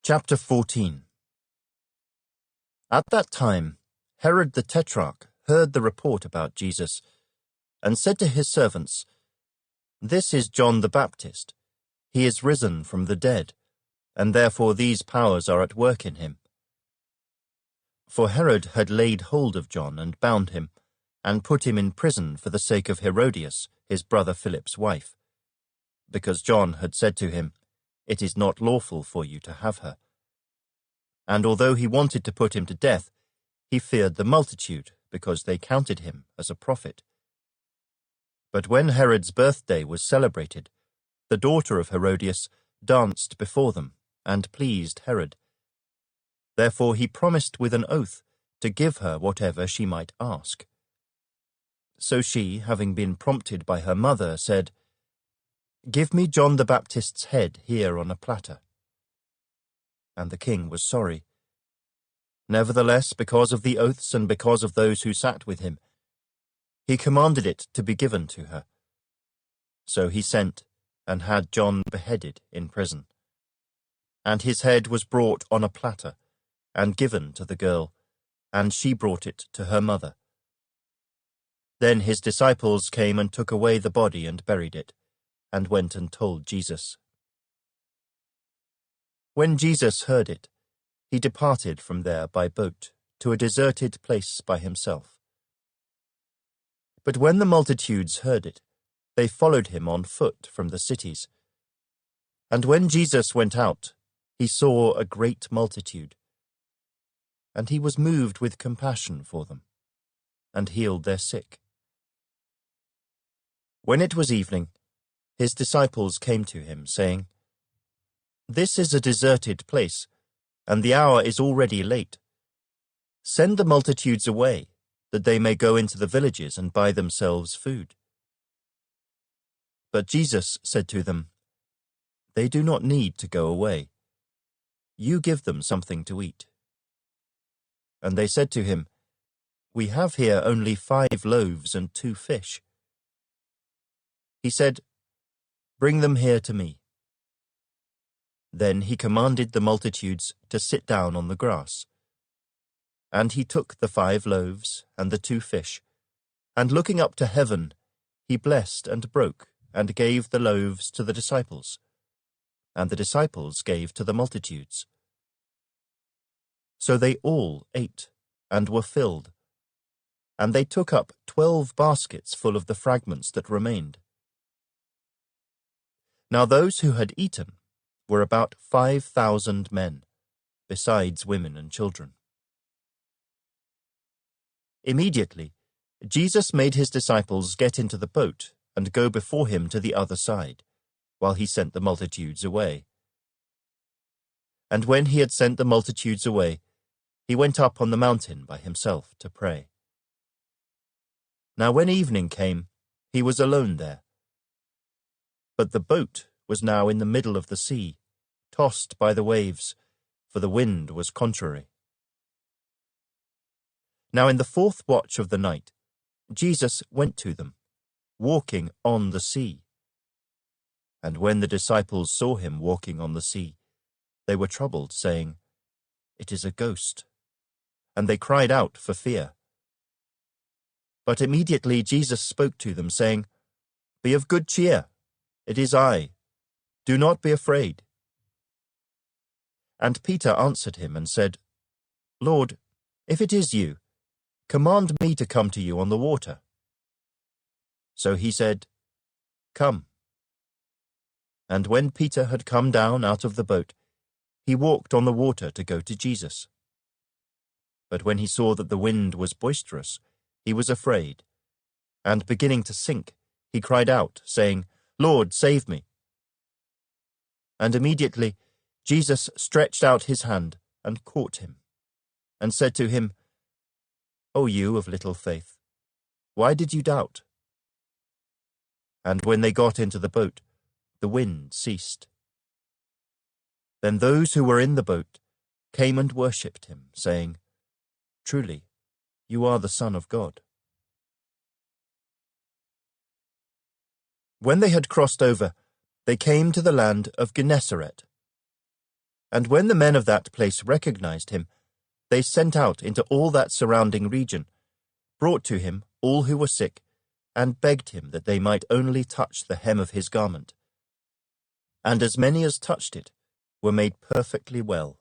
Chapter 14. At that time, Herod the Tetrarch heard the report about Jesus, and said to his servants, "This is John the Baptist. He is risen from the dead, and therefore these powers are at work in him." For Herod had laid hold of John and bound him, and put him in prison for the sake of Herodias, his brother Philip's wife, because John had said to him, "It is not lawful for you to have her." And although he wanted to put him to death, he feared the multitude, because they counted him as a prophet. But when Herod's birthday was celebrated, the daughter of Herodias danced before them, and pleased Herod. Therefore he promised with an oath to give her whatever she might ask. So she, having been prompted by her mother, said, "Give me John the Baptist's head here on a platter." And the king was sorry. Nevertheless, because of the oaths and because of those who sat with him, he commanded it to be given to her. So he sent and had John beheaded in prison. And his head was brought on a platter and given to the girl, and she brought it to her mother. Then his disciples came and took away the body and buried it, and went and told Jesus. When Jesus heard it, he departed from there by boat to a deserted place by himself. But when the multitudes heard it, they followed him on foot from the cities. And when Jesus went out, he saw a great multitude, and he was moved with compassion for them, and healed their sick. When it was evening, his disciples came to him, saying, "This is a deserted place, and the hour is already late. Send the multitudes away, that they may go into the villages and buy themselves food." But Jesus said to them, "They do not need to go away. You give them something to eat." And they said to him, "We have here only 5 loaves and 2 fish." He said, "Bring them here to me." Then he commanded the multitudes to sit down on the grass. And he took the 5 loaves and the 2 fish, and looking up to heaven, he blessed and broke, and gave the loaves to the disciples, and the disciples gave to the multitudes. So they all ate, and were filled, and they took up 12 baskets full of the fragments that remained. Now those who had eaten were about 5,000 men, besides women and children. Immediately, Jesus made his disciples get into the boat and go before him to the other side, while he sent the multitudes away. And when he had sent the multitudes away, he went up on the mountain by himself to pray. Now when evening came, he was alone there. But the boat was now in the middle of the sea, tossed by the waves, for the wind was contrary. Now in the 4th watch of the night, Jesus went to them, walking on the sea. And when the disciples saw him walking on the sea, they were troubled, saying, "It is a ghost." And they cried out for fear. But immediately Jesus spoke to them, saying, "Be of good cheer. It is I. Do not be afraid." And Peter answered him and said, "Lord, if it is you, command me to come to you on the water." So he said, "Come." And when Peter had come down out of the boat, he walked on the water to go to Jesus. But when he saw that the wind was boisterous, he was afraid, and beginning to sink, he cried out, saying, "Lord, save me." And immediately Jesus stretched out his hand and caught him, and said to him, "O you of little faith, why did you doubt?" And when they got into the boat, the wind ceased. Then those who were in the boat came and worshipped him, saying, "Truly, you are the Son of God." When they had crossed over, they came to the land of Gennesaret. And when the men of that place recognized him, they sent out into all that surrounding region, brought to him all who were sick, and begged him that they might only touch the hem of his garment. And as many as touched it were made perfectly well.